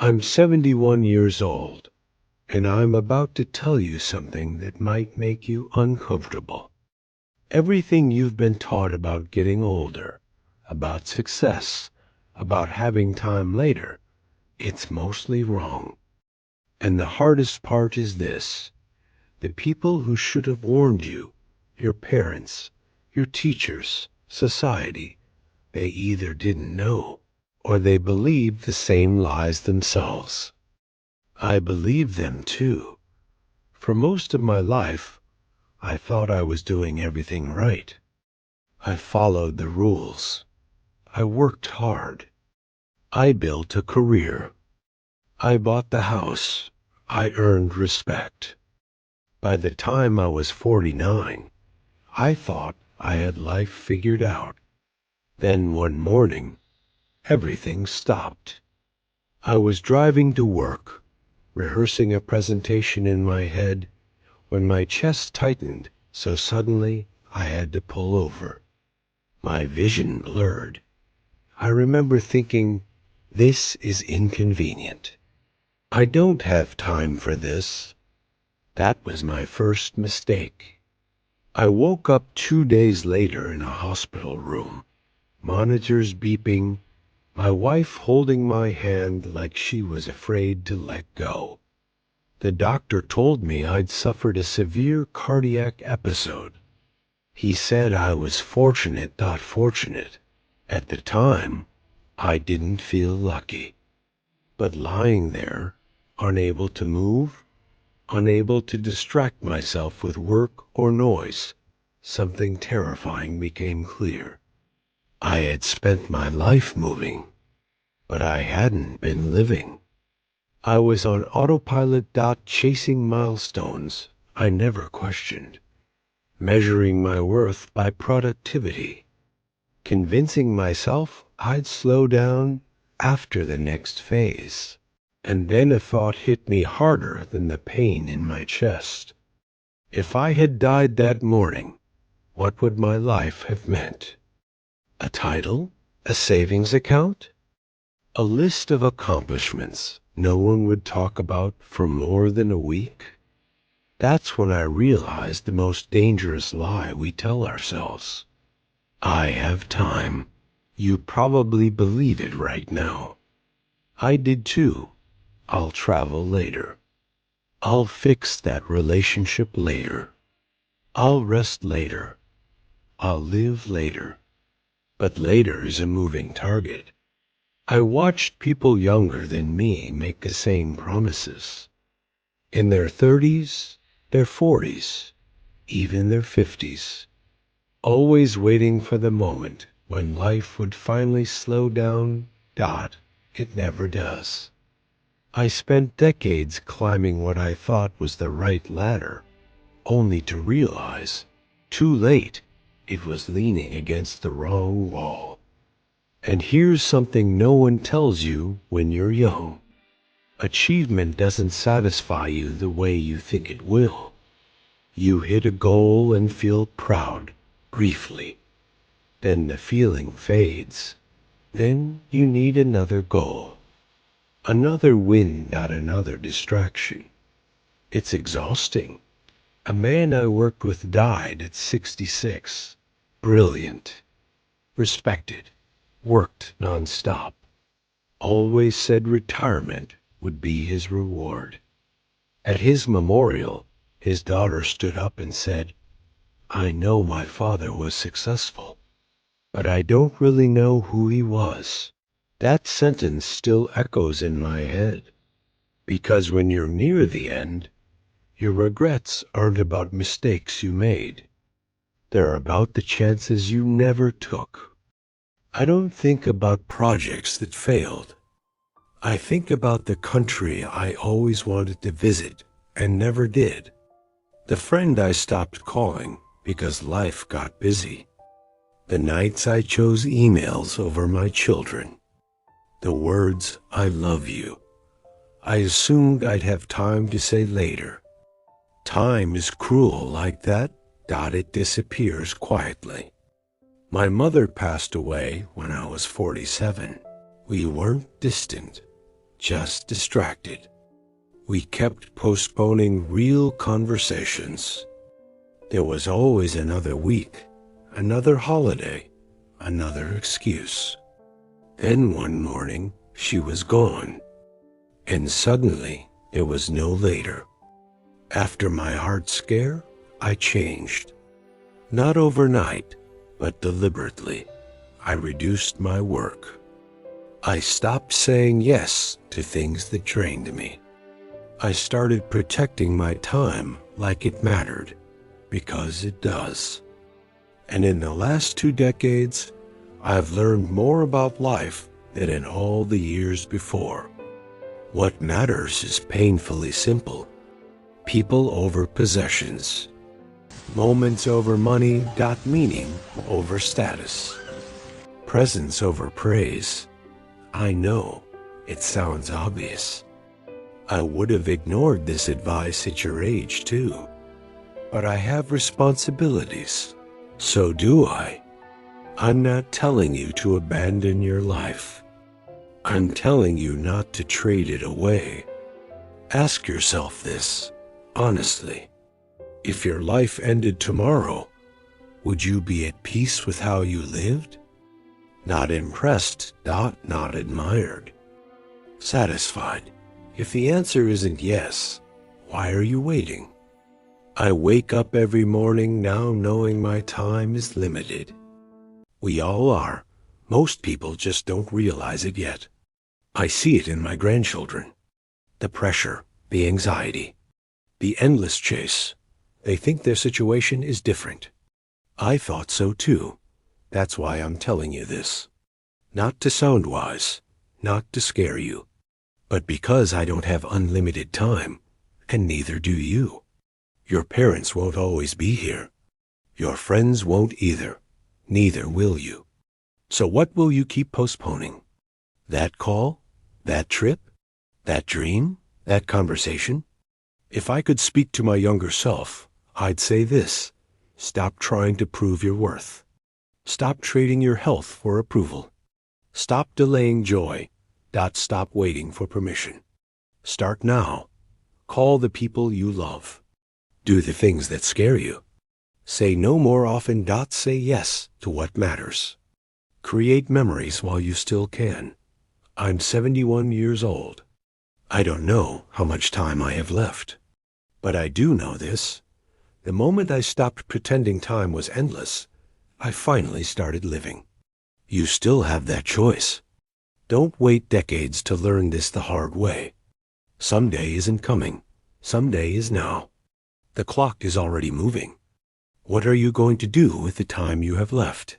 I'm 71 years old, and I'm about to tell you something that might make you uncomfortable. Everything you've been taught about getting older, about success, about having time later, it's mostly wrong. And the hardest part is this: the people who should have warned you, your parents, your teachers, society, they either didn't know or they believed the same lies themselves. I believed them too. For most of my life, I thought I was doing everything right. I followed the rules. I worked hard. I built a career. I bought the house. I earned respect. By the time I was 49, I thought I had life figured out. Then one morning, everything stopped. I was driving to work, rehearsing a presentation in my head, when my chest tightened so suddenly I had to pull over. My vision blurred. I remember thinking, this is inconvenient. I don't have time for this. That was my first mistake. I woke up 2 days later in a hospital room, monitors beeping, my wife holding my hand like she was afraid to let go. The doctor told me I'd suffered a severe cardiac episode. He said I was fortunate, not fortunate. At the time, I didn't feel lucky. But lying there, unable to move, unable to distract myself with work or noise, something terrifying became clear. I had spent my life moving, but I hadn't been living. I was on autopilot, chasing milestones I never questioned, measuring my worth by productivity, convincing myself I'd slow down after the next phase. And then a thought hit me harder than the pain in my chest. If I had died that morning, what would my life have meant? A title? A savings account? A list of accomplishments no one would talk about for more than a week? That's when I realized the most dangerous lie we tell ourselves. I have time. You probably believe it right now. I did too. I'll travel later. I'll fix that relationship later. I'll rest later. I'll live later. But later is a moving target. I watched people younger than me make the same promises. In their 30s, their 40s, even their 50s. Always waiting for the moment when life would finally slow down. It never does. I spent decades climbing what I thought was the right ladder, only to realize, too late, it was leaning against the wrong wall. And here's something no one tells you when you're young. Achievement doesn't satisfy you the way you think it will. You hit a goal and feel proud, briefly. Then the feeling fades. Then you need another goal. Another win, not another distraction. It's exhausting. A man I worked with died at 66. Brilliant. Respected. Worked nonstop. Always said retirement would be his reward. At his memorial, his daughter stood up and said, "I know my father was successful, but I don't really know who he was." That sentence still echoes in my head, because when you're near the end, your regrets aren't about mistakes you made. They're about the chances you never took. I don't think about projects that failed. I think about the country I always wanted to visit and never did. The friend I stopped calling because life got busy. The nights I chose emails over my children. The words, "I love you," I assumed I'd have time to say later. Time is cruel like that. It disappears quietly. My mother passed away when I was 47. We weren't distant, just distracted. We kept postponing real conversations. There was always another week, another holiday, another excuse. Then one morning, she was gone, and suddenly it was no later. After my heart scare, I changed. Not overnight, but deliberately. I reduced my work. I stopped saying yes to things that drained me. I started protecting my time like it mattered, because it does. And in the last 2 decades, I've learned more about life than in all the years before. What matters is painfully simple. People over possessions. Moments over money. Meaning over status. Presence over praise. I know, it sounds obvious. I would have ignored this advice at your age too. But I have responsibilities. So do I. I'm not telling you to abandon your life. I'm telling you not to trade it away. Ask yourself this, honestly. If your life ended tomorrow, would you be at peace with how you lived? Not impressed, not admired. Satisfied. If the answer isn't yes, why are you waiting? I wake up every morning now knowing my time is limited. We all are. Most people just don't realize it yet. I see it in my grandchildren. The pressure, the anxiety, the endless chase. They think their situation is different. I thought so too. That's why I'm telling you this. Not to sound wise, not to scare you, but because I don't have unlimited time, and neither do you. Your parents won't always be here. Your friends won't either. Neither will you. So what will you keep postponing? That call? That trip? That dream? That conversation? If I could speak to my younger self, I'd say this. Stop trying to prove your worth. Stop trading your health for approval. Stop delaying joy. Stop waiting for permission. Start now. Call the people you love. Do the things that scare you. Say no more often. Say yes to what matters. Create memories while you still can. I'm 71 years old. I don't know how much time I have left. But I do know this. The moment I stopped pretending time was endless, I finally started living. You still have that choice. Don't wait decades to learn this the hard way. Someday isn't coming. Someday is now. The clock is already moving. What are you going to do with the time you have left?